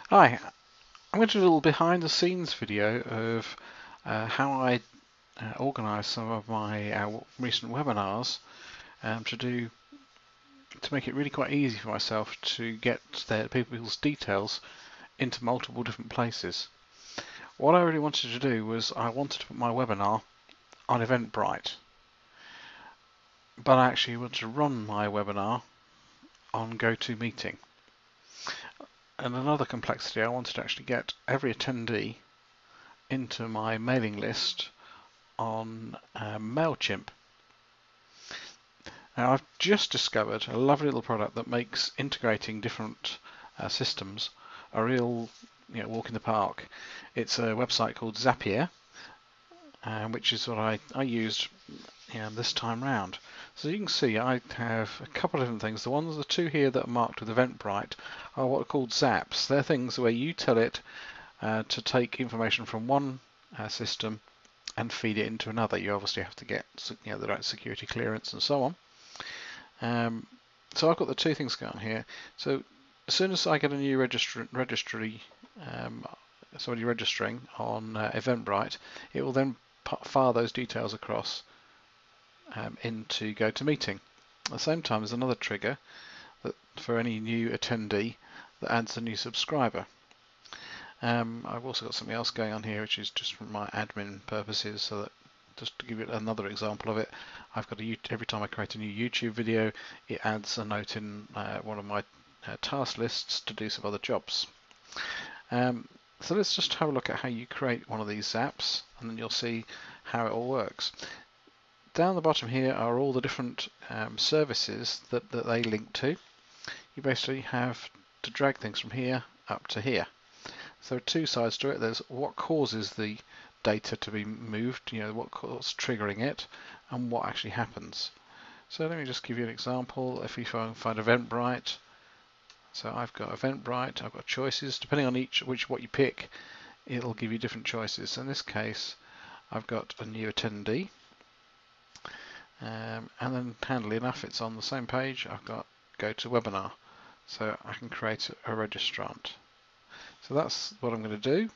Hi, I'm going to do a little behind the scenes video of how I organise some of my recent webinars to make it really quite easy for myself to get people's details into multiple different places. What I really wanted to do was I wanted to put my webinar on EventBrite, but I actually want to run my webinar on GoToMeeting. And another complexity, I wanted to actually get every attendee into my mailing list on Mailchimp. Now I've just discovered a lovely little product that makes integrating different systems a real walk in the park. It's a website called Zapier, which is what I used this time round. So you can see I have a couple of different things. The two here that are marked with EventBrite are what are called zaps. They're things where you tell it to take information from one system and feed it into another. You obviously have to get the right security clearance and so on. So I've got the two things going on here. So as soon as I get a new somebody registering on EventBrite, it will then fire those details across into GoToMeeting. At the same time, there's another trigger that for any new attendee that adds a new subscriber. I've also got something else going on here, which is just for my admin purposes, so that just to give you another example of it, I've got every time I create a new YouTube video, it adds a note in one of my task lists to do some other jobs. So let's just have a look at how you create one of these zaps, and then you'll see how it all works. Down the bottom here are all the different services that they link to. You basically have to drag things from here up to here. So there are two sides to it. There's what causes the data to be moved, what's triggering it, and what actually happens. So let me just give you an example. If you find EventBrite, so I've got EventBrite, I've got choices. Depending on what you pick, it'll give you different choices. So in this case, I've got a new attendee, and then handily enough, it's on the same page. I've got GoToWebinar, so I can create a registrant. So that's what I'm going to do.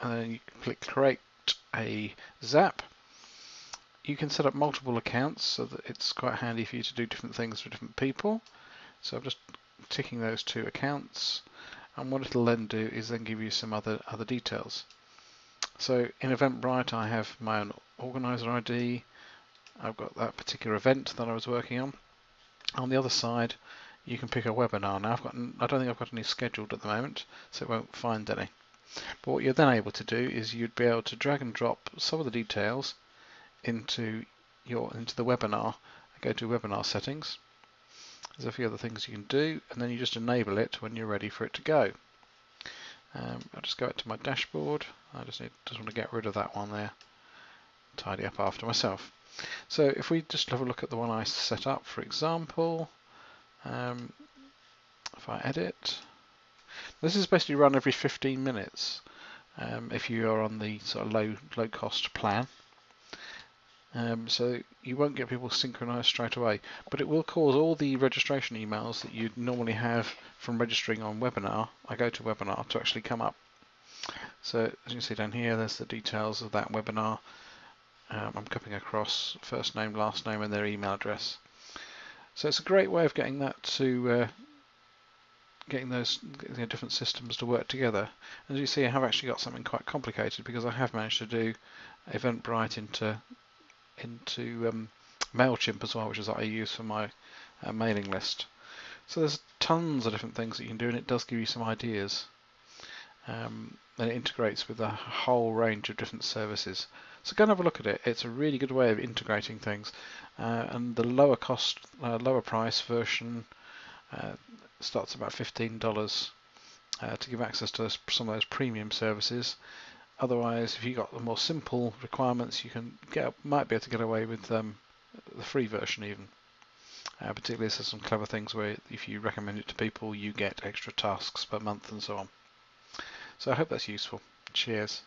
And then you click create a zap. You can set up multiple accounts so that it's quite handy for you to do different things for different people. So I'm just ticking those two accounts, and what it'll then do is then give you some other details. So in EventBrite I have my own organizer ID. I've got that particular event that I was working on. On the other side you can pick a webinar. Now I don't think I've got any scheduled at the moment, so it won't find any. But what you're then able to do is you'd be able to drag and drop some of the details into the webinar. Go to webinar settings. There's a few other things you can do, and then you just enable it when you're ready for it to go. I'll just go out to my dashboard. I just want to get rid of that one there. Tidy up after myself. So if we just have a look at the one I set up, for example, if I edit. This is basically run every 15 minutes if you are on the sort of low cost plan. So you won't get people synchronized straight away, but it will cause all the registration emails that you'd normally have from registering on webinar, GoToWebinar, to actually come up. So as you can see down here, there's the details of that webinar. I'm copying across first name, last name, and their email address. So it's a great way of getting that to getting those different systems to work together. As you see, I have actually got something quite complicated because I have managed to do EventBrite into Mailchimp as well, which is what I use for my mailing list. So there's tons of different things that you can do, and it does give you some ideas. And it integrates with a whole range of different services. So go and have a look at it. It's a really good way of integrating things. And the lower price version starts about $15 to give access to some of those premium services. Otherwise, if you've got the more simple requirements, you might be able to get away with the free version even. Particularly, there's some clever things where if you recommend it to people, you get extra tasks per month and so on. So I hope that's useful. Cheers.